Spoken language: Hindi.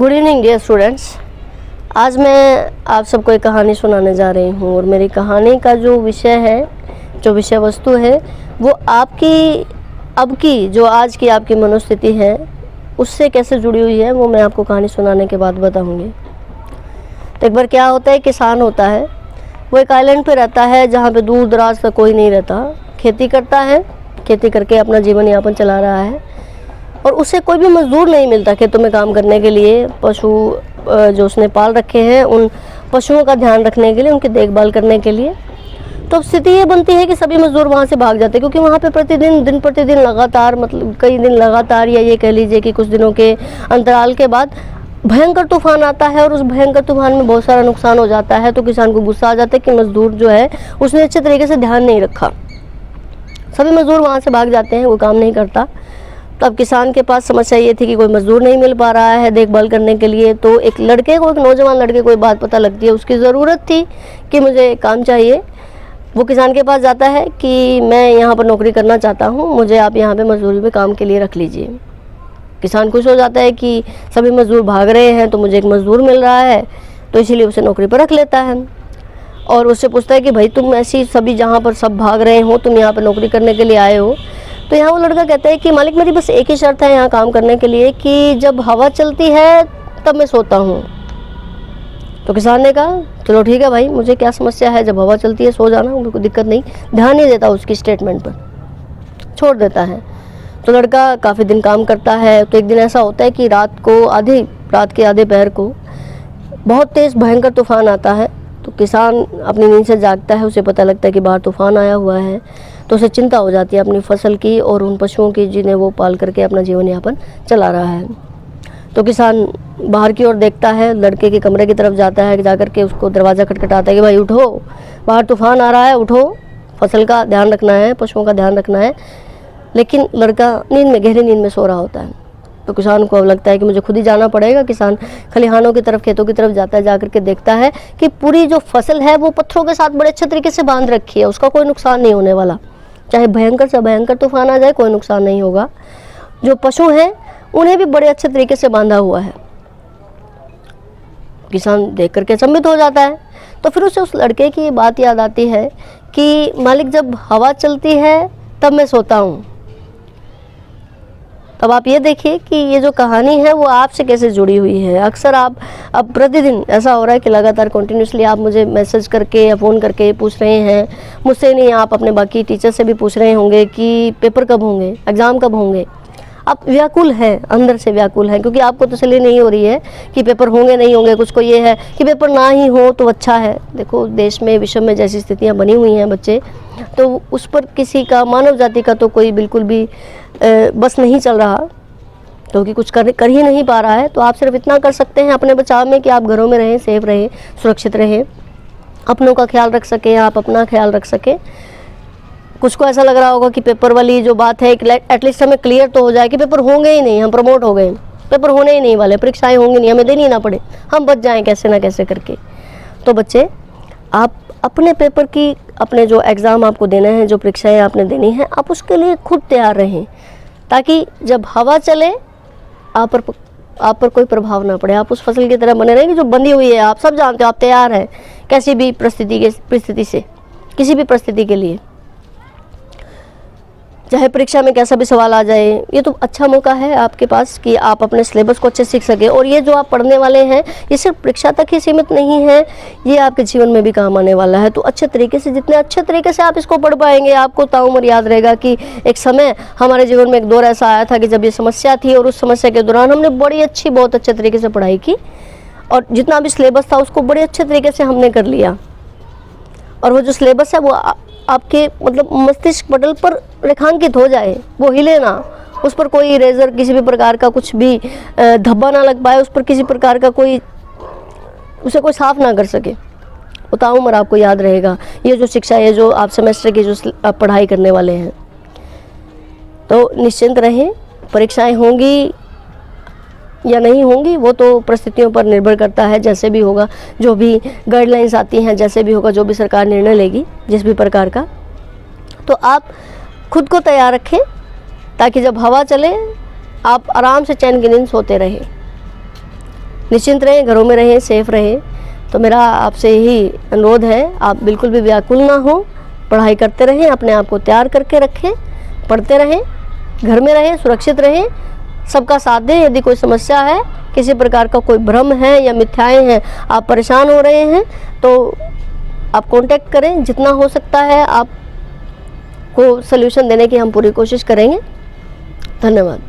Good evening dear students. आज मैं आप सबको एक कहानी सुनाने जा रही हूँ और मेरी कहानी का जो विषय है, जो विषय वस्तु है, वो आपकी अब की जो आज की आपकी मनोस्थिति है उससे कैसे जुड़ी हुई है, वो मैं आपको कहानी सुनाने के बाद बताऊँगी। तो एक बार क्या होता है, किसान होता है, वो एक आइलैंड पे रहता है जहाँ पे दूर दराज तक कोई नहीं रहता। खेती करता है, खेती करके अपना जीवन यापन चला रहा है और उसे कोई भी मजदूर नहीं मिलता खेतों में काम करने के लिए। पशु जो उसने पाल रखे हैं, उन पशुओं का ध्यान रखने के लिए, उनकी देखभाल करने के लिए। तो स्थिति ये बनती है कि सभी मजदूर वहाँ से भाग जाते हैं, क्योंकि वहाँ पे दिन प्रतिदिन लगातार, मतलब कई दिन लगातार, या ये कह लीजिए कि कुछ दिनों के अंतराल के बाद भयंकर तूफान आता है और उस भयंकर तूफान में बहुत सारा नुकसान हो जाता है। तो किसान को गुस्सा आ जाता है कि मजदूर जो है उसने अच्छे तरीके से ध्यान नहीं रखा। सभी मजदूर वहाँ से भाग जाते हैं, वो काम नहीं करता। तो अब किसान के पास समस्या ये थी कि कोई मजदूर नहीं मिल पा रहा है देखभाल करने के लिए। तो एक नौजवान लड़के को बात पता लगती है, उसकी ज़रूरत थी कि मुझे काम चाहिए। वो किसान के पास जाता है कि मैं यहाँ पर नौकरी करना चाहता हूँ, मुझे आप यहाँ पे मजदूरी पे काम के लिए रख लीजिए। किसान खुश हो जाता है कि सभी मजदूर भाग रहे हैं तो मुझे एक मजदूर मिल रहा है, तो इसीलिए उसे नौकरी पर रख लेता है। और उससे पूछता है कि भाई तुम ऐसी सभी जहाँ पर सब भाग रहे हो, तुम यहाँ पर नौकरी करने के लिए आए हो। तो यहाँ वो लड़का कहता है कि मालिक मेरी बस एक ही शर्त है यहाँ काम करने के लिए कि जब हवा चलती है तब मैं सोता हूँ। तो किसान ने कहा चलो ठीक है भाई, मुझे क्या समस्या है, जब हवा चलती है सो जाना, मुझे कोई दिक्कत नहीं। ध्यान नहीं देता उसकी स्टेटमेंट पर, छोड़ देता है। तो लड़का काफ़ी दिन काम करता है। तो एक दिन ऐसा होता है कि रात के आधे पहर को बहुत तेज़ भयंकर तूफान आता है। तो किसान अपनी नींद से जागता है, उसे पता लगता है कि बाहर तूफान आया हुआ है। तो उसे चिंता हो जाती है अपनी फसल की और उन पशुओं की जिन्हें वो पाल करके अपना जीवन यापन चला रहा है। तो किसान बाहर की ओर देखता है, लड़के के कमरे की तरफ जाता है, जाकर के उसको दरवाज़ा खटखटाता है कि भाई उठो, बाहर तूफान आ रहा है, उठो, फसल का ध्यान रखना है, पशुओं का ध्यान रखना है। लेकिन लड़का गहरी नींद में सो रहा होता है। तो किसान को अब लगता है कि मुझे खुद ही जाना पड़ेगा। किसान खलिहानों की तरफ, खेतों की तरफ जाता है, जाकर के देखता है कि पूरी जो फसल है वो पत्थरों के साथ बड़े अच्छे तरीके से बांध रखी है, उसका कोई नुकसान नहीं होने वाला। चाहे भयंकर से भयंकर तूफान आ जाए, कोई नुकसान नहीं होगा। जो पशु हैं उन्हें भी बड़े अच्छे तरीके से बांधा हुआ है। किसान देख करके अचंभित हो जाता है। तो फिर उसे उस लड़के की बात याद आती है कि मालिक जब हवा चलती है तब मैं सोता हूँ। तब आप ये देखिए कि ये जो कहानी है वो आपसे कैसे जुड़ी हुई है। अक्सर आप अब प्रतिदिन ऐसा हो रहा है कि लगातार कंटिन्यूसली आप मुझे मैसेज करके या फ़ोन करके पूछ रहे हैं, मुझसे नहीं, आप अपने बाकी टीचर से भी पूछ रहे होंगे कि पेपर कब होंगे, एग्ज़ाम कब होंगे। आप व्याकुल हैं, अंदर से व्याकुल हैं, क्योंकि आपको तसल्ली नहीं हो रही है कि पेपर होंगे नहीं होंगे। कुछ को ये है कि पेपर ना ही हो तो अच्छा है। देखो देश में, विश्व में जैसी स्थितियाँ बनी हुई हैं बच्चे, तो उस पर किसी का, मानव जाति का तो कोई बिल्कुल भी बस नहीं चल रहा, क्योंकि कुछ कर ही नहीं पा रहा है। तो आप सिर्फ इतना कर सकते हैं अपने बचाव में कि आप घरों में रहें, सेफ रहें, सुरक्षित रहें, अपनों का ख्याल रख सकें, आप अपना ख्याल रख सकें। कुछ को ऐसा लग रहा होगा कि पेपर वाली जो बात है एटलीस्ट हमें क्लियर तो हो जाए कि पेपर होंगे ही नहीं, हम प्रमोट हो गए, पेपर होने ही नहीं वाले, परीक्षाएं होंगी नहीं, हमें देनी ना पड़े, हम बच जाएं कैसे ना कैसे करके। तो बच्चे, आप अपने पेपर की, अपने जो एग्ज़ाम आपको देना है, जो परीक्षाएं आपने देनी है, आप उसके लिए खुद तैयार रहें, ताकि जब हवा चले आप पर कोई प्रभाव ना पड़े। आप उस फसल की तरह बने रहेंगे जो बंधी हुई है। आप सब जानते हो, आप तैयार हैं कैसी भी परिस्थिति से, किसी भी परिस्थिति के लिए, चाहे परीक्षा में कैसा भी सवाल आ जाए। ये तो अच्छा मौका है आपके पास कि आप अपने सिलेबस को अच्छे सीख सके। और ये जो आप पढ़ने वाले हैं, ये सिर्फ परीक्षा तक ही सीमित नहीं है, ये आपके जीवन में भी काम आने वाला है। तो अच्छे तरीके से, जितने अच्छे तरीके से आप इसको पढ़ पाएंगे, आपको ताउम्र याद रहेगा कि एक समय हमारे जीवन में एक दौर ऐसा आया था कि जब ये समस्या थी और उस समस्या के दौरान हमने बहुत अच्छे तरीके से पढ़ाई की और जितना भी सिलेबस था उसको बड़े अच्छे तरीके से हमने कर लिया। और वो जो सिलेबस है वो आपके, मतलब मस्तिष्क पटल पर रेखांकित हो जाए, वो हिले ना, उस पर कोई इरेजर, किसी भी प्रकार का कुछ भी धब्बा ना लग पाए, उस पर किसी प्रकार का उसे कोई साफ ना कर सके। वो ताउम्र आपको याद रहेगा। ये जो शिक्षा है, जो आप सेमेस्टर की जो आप पढ़ाई करने वाले हैं, तो निश्चिंत रहें। परीक्षाएं होंगी या नहीं होंगी वो तो परिस्थितियों पर निर्भर करता है, जैसे भी होगा, जो भी गाइडलाइंस आती हैं, जैसे भी होगा, जो भी सरकार निर्णय लेगी जिस भी प्रकार का। तो आप खुद को तैयार रखें ताकि जब हवा चले आप आराम से चैन की नींद सोते रहें। निश्चिंत रहें, घरों में रहें, सेफ रहें। तो मेरा आपसे यही अनुरोध है, आप बिल्कुल भी व्याकुल ना हो, पढ़ाई करते रहें, अपने आप को तैयार करके रखें, पढ़ते रहें, घर में रहें, सुरक्षित रहें, सबका साथ दें। यदि कोई समस्या है, किसी प्रकार का कोई भ्रम है या मिथ्याएं हैं, आप परेशान हो रहे हैं, तो आप कांटेक्ट करें। जितना हो सकता है आपको सल्यूशन देने की हम पूरी कोशिश करेंगे। धन्यवाद।